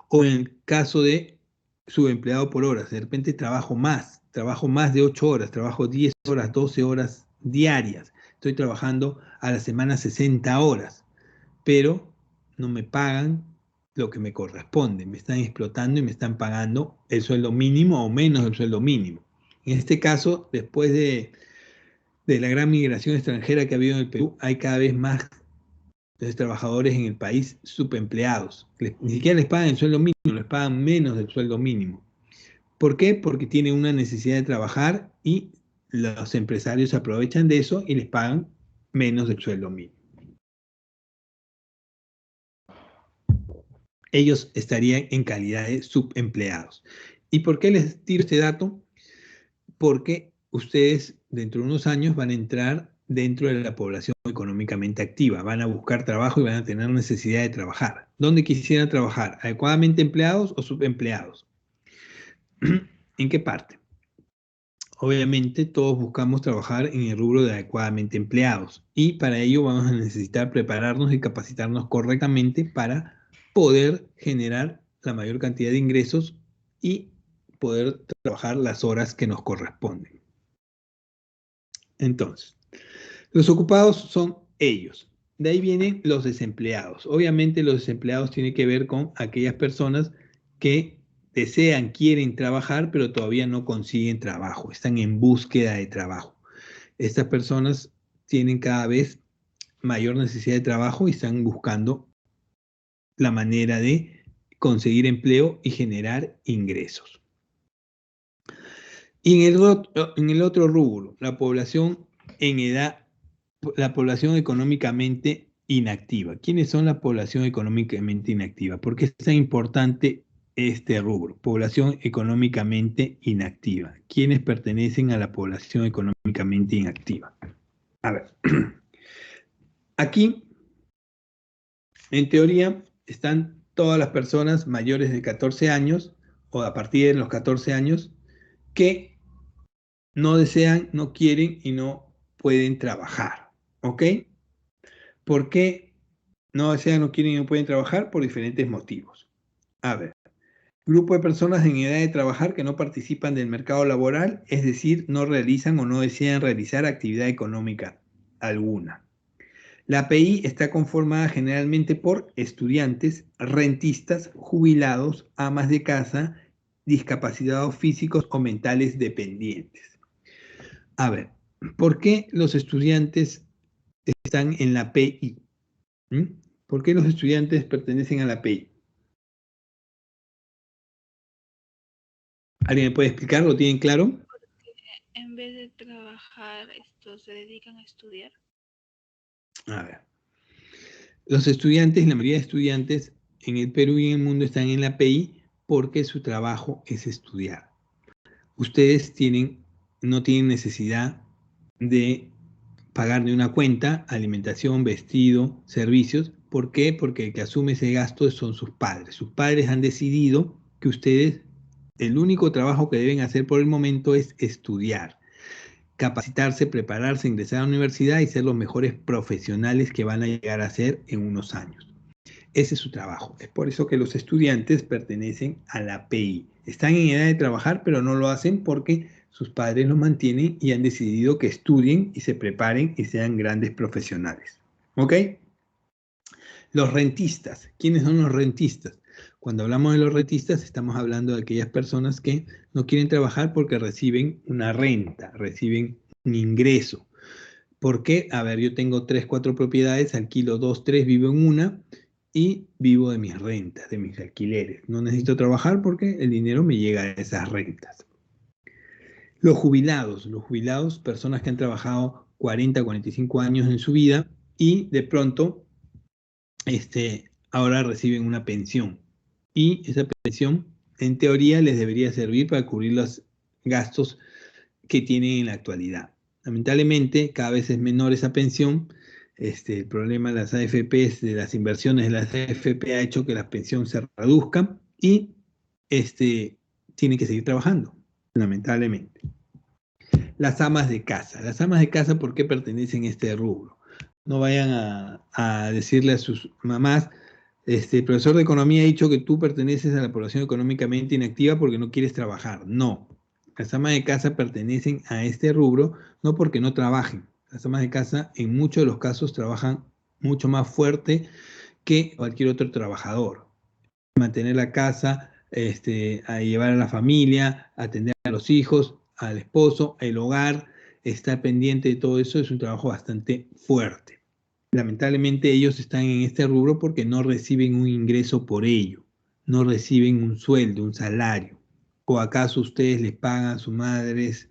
O en el caso de subempleado por horas, de repente trabajo más de 8 horas, trabajo 10 horas, 12 horas diarias. Estoy trabajando a la semana 60 horas, pero no me pagan lo que me corresponde. Me están explotando y me están pagando el sueldo mínimo o menos del sueldo mínimo. En este caso, después de la gran migración extranjera que ha habido en el Perú, hay cada vez más trabajadores en el país subempleados. Ni siquiera les pagan el sueldo mínimo, les pagan menos del sueldo mínimo. ¿Por qué? Porque tienen una necesidad de trabajar y los empresarios aprovechan de eso y les pagan menos del sueldo mínimo. Ellos estarían en calidad de subempleados. ¿Y por qué les tiro este dato? Porque ustedes dentro de unos años van a entrar dentro de la población económicamente activa, van a buscar trabajo y van a tener necesidad de trabajar. ¿Dónde quisieran trabajar? ¿Adecuadamente empleados o subempleados? ¿En qué parte? Obviamente todos buscamos trabajar en el rubro de adecuadamente empleados y para ello vamos a necesitar prepararnos y capacitarnos correctamente para poder generar la mayor cantidad de ingresos y poder trabajar las horas que nos corresponden. Entonces, los ocupados son ellos. De ahí vienen los desempleados. Obviamente los desempleados tienen que ver con aquellas personas que desean, quieren trabajar, pero todavía no consiguen trabajo. Están en búsqueda de trabajo. Estas personas tienen cada vez mayor necesidad de trabajo y están buscando la manera de conseguir empleo y generar ingresos. Y en el otro rubro, la población en edad, la población económicamente inactiva. ¿Quiénes son la población económicamente inactiva? ¿Por qué es tan importante este rubro? Población económicamente inactiva. ¿Quiénes pertenecen a la población económicamente inactiva? A ver, aquí, en teoría, están todas las personas mayores de 14 años o a partir de los 14 años que no desean, no quieren y no pueden trabajar. ¿Ok? ¿Por qué no desean, no quieren y no pueden trabajar? Por diferentes motivos. A ver, grupo de personas en edad de trabajar que no participan del mercado laboral, es decir, no realizan o no desean realizar actividad económica alguna. La API está conformada generalmente por estudiantes, rentistas, jubilados, amas de casa, discapacitados físicos o mentales dependientes. A ver, ¿por qué los estudiantes están en la API? ¿Por qué los estudiantes pertenecen a la API? ¿Alguien me puede explicar? ¿Lo tienen claro? Porque en vez de trabajar, se dedican a estudiar. A ver. Los estudiantes, la mayoría de estudiantes en el Perú y en el mundo están en la API porque su trabajo es estudiar. Ustedes no tienen necesidad de pagar ni una cuenta, alimentación, vestido, servicios, ¿Por qué? Porque el que asume ese gasto son sus padres. Sus padres han decidido que ustedes, el único trabajo que deben hacer por el momento es estudiar, capacitarse, prepararse, ingresar a la universidad y ser los mejores profesionales que van a llegar a ser en unos años. Ese es su trabajo. Es por eso que los estudiantes pertenecen a la PI. Están en edad de trabajar, pero no lo hacen porque sus padres los mantienen y han decidido que estudien y se preparen y sean grandes profesionales. ¿Ok? Los rentistas. ¿Quiénes son los rentistas? Cuando hablamos de los rentistas, estamos hablando de aquellas personas que no quieren trabajar porque reciben una renta, reciben un ingreso. ¿Por qué? A ver, yo tengo 3, 4 propiedades, alquilo 2, 3, vivo en una y vivo de mis rentas, de mis alquileres. No necesito trabajar porque el dinero me llega a esas rentas. Los jubilados, personas que han trabajado 40, 45 años en su vida y de pronto ahora reciben una pensión. Y esa pensión, en teoría, les debería servir para cubrir los gastos que tienen en la actualidad. Lamentablemente, cada vez es menor esa pensión. El problema de las AFPs, de las inversiones de las AFP, ha hecho que la pensión se reduzca y tienen que seguir trabajando, lamentablemente. Las amas de casa. Las amas de casa, ¿por qué pertenecen a este rubro? No vayan a decirle a sus mamás, el profesor de economía ha dicho que tú perteneces a la población económicamente inactiva porque no quieres trabajar. No. Las amas de casa pertenecen a este rubro no porque no trabajen. Las amas de casa en muchos de los casos trabajan mucho más fuerte que cualquier otro trabajador. Mantener la casa, a llevar a la familia, atender a los hijos, al esposo, el hogar, estar pendiente de todo eso es un trabajo bastante fuerte. Lamentablemente ellos están en este rubro porque no reciben un ingreso por ello, no reciben un sueldo, un salario. ¿O acaso ustedes les pagan a sus madres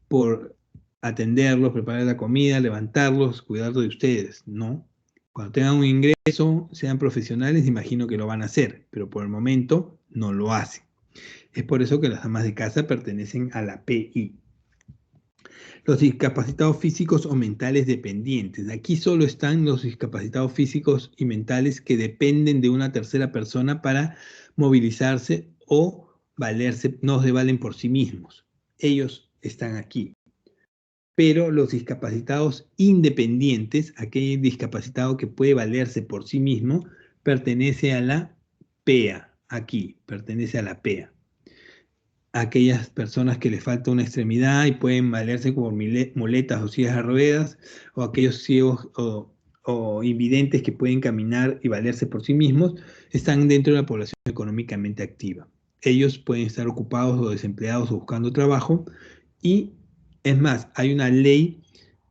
por atenderlos, preparar la comida, levantarlos, cuidar de ustedes? No. Cuando tengan un ingreso, sean profesionales, imagino que lo van a hacer, pero por el momento no lo hacen. Es por eso que las amas de casa pertenecen a la PI. Los discapacitados físicos o mentales dependientes. Aquí solo están los discapacitados físicos y mentales que dependen de una tercera persona para movilizarse o valerse, no se valen por sí mismos. Ellos están aquí. Pero los discapacitados independientes, aquel discapacitado que puede valerse por sí mismo, pertenece a la PEA. Aquí, pertenece a la PEA. Aquellas personas que les falta una extremidad y pueden valerse por muletas o sillas de ruedas, o aquellos ciegos o invidentes que pueden caminar y valerse por sí mismos, están dentro de la población económicamente activa. Ellos pueden estar ocupados o desempleados o buscando trabajo, y es más, hay una ley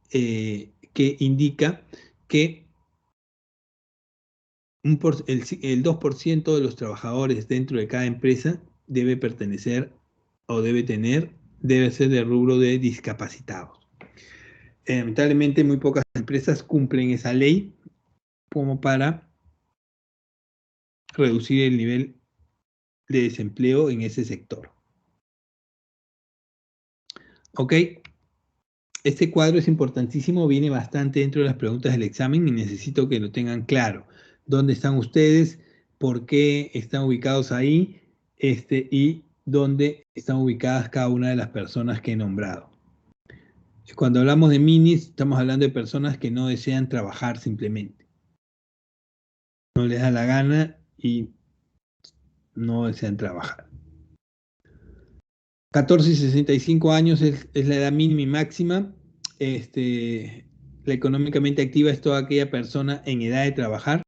que indica que el 2% de los trabajadores dentro de cada empresa debe pertenecer o debe ser del rubro de discapacitados. Lamentablemente muy pocas empresas cumplen esa ley como para reducir el nivel de desempleo en ese sector. ¿Ok? Este cuadro es importantísimo, viene bastante dentro de las preguntas del examen y necesito que lo tengan claro. ¿Dónde están ustedes? ¿Por qué están ubicados ahí? Y dónde están ubicadas cada una de las personas que he nombrado. Cuando hablamos de minis, estamos hablando de personas que no desean trabajar simplemente. No les da la gana y no desean trabajar. 14 y 65 años es la edad mínima y máxima. La económicamente activa es toda aquella persona en edad de trabajar.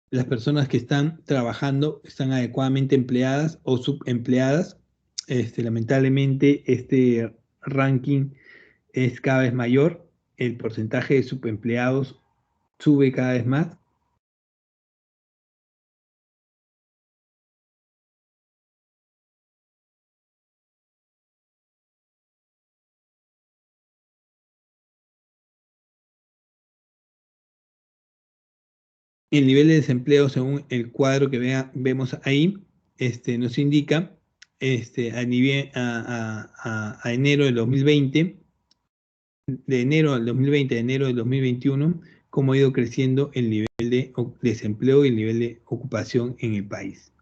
Las personas que están trabajando están adecuadamente empleadas o subempleadas. Lamentablemente este ranking es cada vez mayor. El porcentaje de subempleados sube cada vez más. El nivel de desempleo, según el cuadro que vemos ahí, nos indica a enero del 2020, de enero del 2020 a enero del 2021, cómo ha ido creciendo el nivel de desempleo y el nivel de ocupación en el país.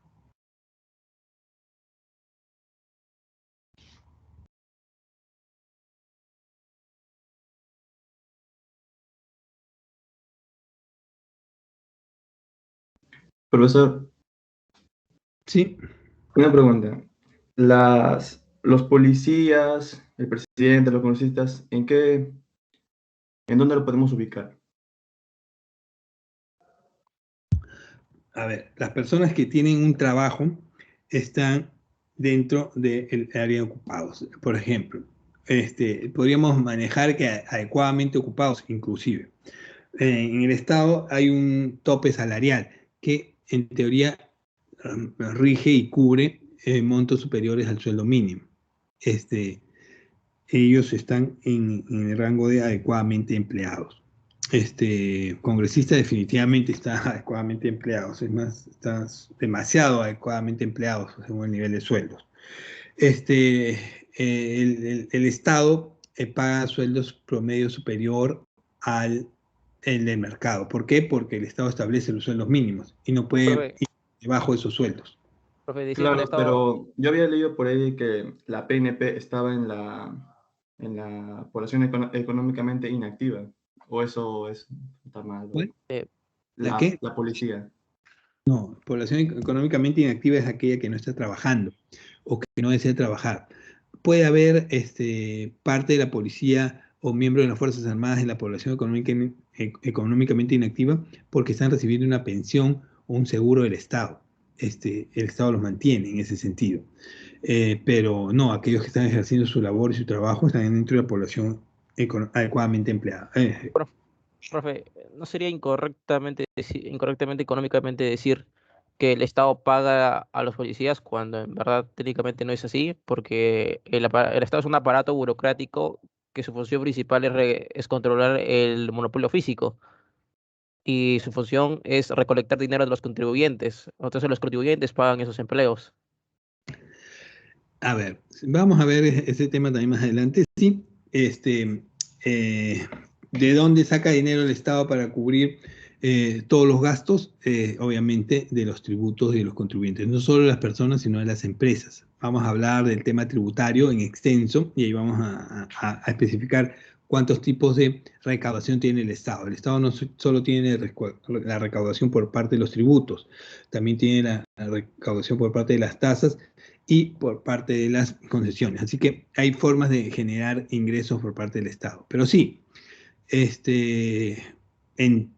Profesor, Sí, una pregunta. Los policías, el presidente, los congresistas, en dónde lo podemos ubicar? a ver, las personas que tienen un trabajo están dentro del área de ocupados. Por ejemplo, podríamos manejar que adecuadamente ocupados, inclusive. En el Estado hay un tope salarial que en teoría rige y cubre montos superiores al sueldo mínimo. Ellos están en el rango de adecuadamente empleados. Congresista definitivamente está adecuadamente empleados, es más, está demasiado adecuadamente empleados según el nivel de sueldos. El Estado paga sueldos promedio superior al el del mercado. ¿Por qué? Porque el Estado establece los sueldos mínimos y no puede Profe, ir debajo de esos sueldos. profe, decía que el Claro, Estado, pero yo había leído por ahí que la PNP estaba en la población económicamente inactiva, o eso está mal, ¿Cuál? eh, ¿La qué? la policía. No, población económicamente inactiva es aquella que no está trabajando o que no desea trabajar. Puede haber parte de la policía o miembros de las Fuerzas Armadas en la población económicamente inactiva porque están recibiendo una pensión o un seguro del Estado. El Estado los mantiene en ese sentido. Pero no, aquellos que están ejerciendo su labor y su trabajo están dentro de la población adecuadamente empleada. profe, ¿no sería incorrectamente económicamente decir que el Estado paga a los policías cuando en verdad técnicamente no es así? Porque el Estado es un aparato burocrático que su función principal es controlar el monopolio físico y su función es recolectar dinero de los contribuyentes. Entonces los contribuyentes pagan esos empleos. A ver, vamos a ver ese tema también más adelante. Sí, ¿de dónde saca dinero el Estado para cubrir todos los gastos? Obviamente de los tributos y de los contribuyentes, no solo de las personas, sino de las empresas. Vamos a hablar del tema tributario en extenso y ahí vamos a especificar cuántos tipos de recaudación tiene el Estado. El Estado no solo tiene la recaudación por parte de los tributos, también tiene la recaudación por parte de las tasas y por parte de las concesiones. Así que hay formas de generar ingresos por parte del Estado. Pero sí, en,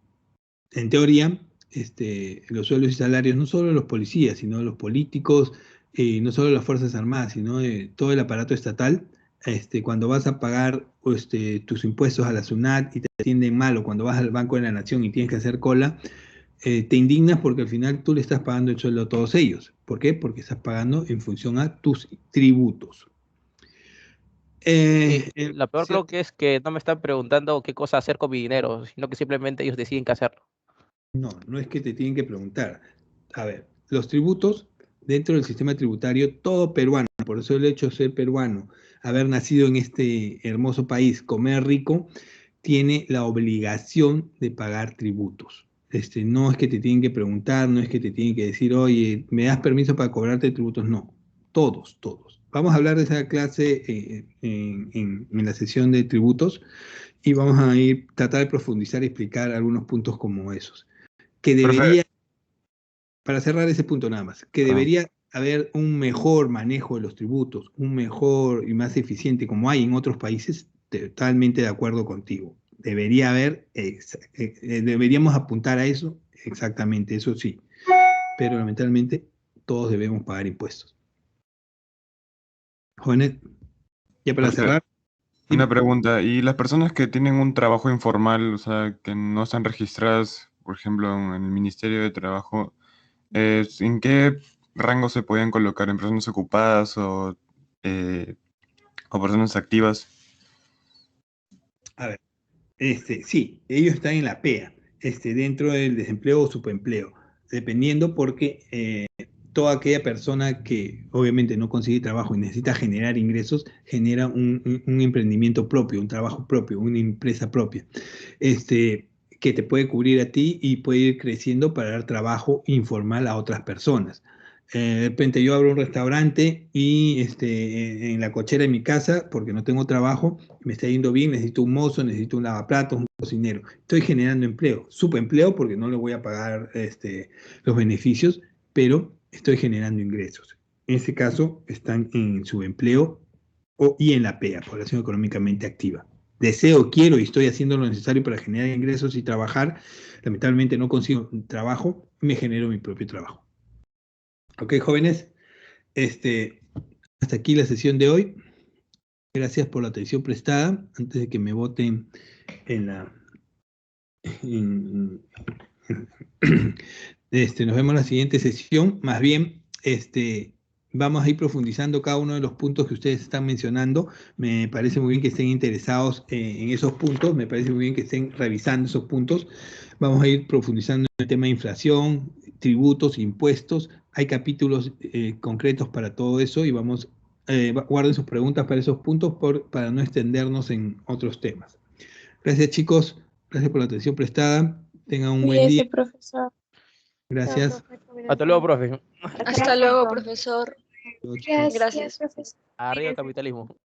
en teoría, los sueldos y salarios no solo de los policías, sino de los políticos, no solo de las Fuerzas Armadas, sino de todo el aparato estatal, cuando vas a pagar tus impuestos a la SUNAT y te atienden mal, o cuando vas al Banco de la Nación y tienes que hacer cola, te indignas porque al final tú le estás pagando el sueldo a todos ellos. ¿Por qué? Porque estás pagando en función a tus tributos. Y En la peor creo que es que no me están preguntando qué cosa hacer con mi dinero, sino que simplemente ellos deciden qué hacerlo. No, no es que te tienen que preguntar. A ver, los tributos dentro del sistema tributario, todo peruano, por eso el hecho de ser peruano, haber nacido en este hermoso país, comer rico, tiene la obligación de pagar tributos. No es que te tienen que preguntar, no es que te tienen que decir, oye, ¿me das permiso para cobrarte tributos? No, todos, todos. Vamos a hablar de esa clase en la sesión de tributos y vamos a tratar de profundizar y explicar algunos puntos como esos. Que Profe, debería, para cerrar ese punto nada más, que perdón. debería haber un mejor manejo de los tributos, un mejor y más eficiente como hay en otros países, totalmente de acuerdo contigo. Debería haber, deberíamos apuntar a eso, exactamente, eso sí, pero lamentablemente todos debemos pagar impuestos. Jóvenes, ya para Profe, cerrar, una dime. pregunta. ¿Y las personas que tienen un trabajo informal, o sea, que no están registradas, por ejemplo, en el Ministerio de Trabajo, ¿en qué rango se pueden colocar? ¿En personas ocupadas eh, o personas activas? A ver, sí, ellos están en la PEA, dentro del desempleo o subempleo, dependiendo porque toda aquella persona que obviamente no consigue trabajo y necesita generar ingresos, genera un emprendimiento propio, un trabajo propio, una empresa propia, que te puede cubrir a ti y puede ir creciendo para dar trabajo informal a otras personas. De repente yo abro un restaurante y en la cochera de mi casa, porque no tengo trabajo, me está yendo bien, necesito un mozo, necesito un lavaplatos, un cocinero. Estoy generando empleo, subempleo porque no le voy a pagar los beneficios, pero estoy generando ingresos. En ese caso están en subempleo y en la PEA, población económicamente activa. Deseo, quiero y estoy haciendo lo necesario para generar ingresos y trabajar. Lamentablemente no consigo trabajo, me genero mi propio trabajo. Ok, jóvenes, hasta aquí la sesión de hoy. Gracias por la atención prestada. Antes de que me voten nos vemos en la siguiente sesión. Más bien, vamos a ir profundizando cada uno de los puntos que ustedes están mencionando. Me parece muy bien que estén interesados en esos puntos. Me parece muy bien que estén revisando esos puntos. Vamos a ir profundizando en el tema de inflación, tributos, impuestos. Hay capítulos concretos para todo eso y guarden sus preguntas para esos puntos para no extendernos en otros temas. Gracias, chicos. Gracias por la atención prestada. Tengan un buen día. Profesor. Gracias. Hasta luego, profe. Hasta luego, profesor. Chao, chicos. Gracias, profesor. Arriba el capitalismo.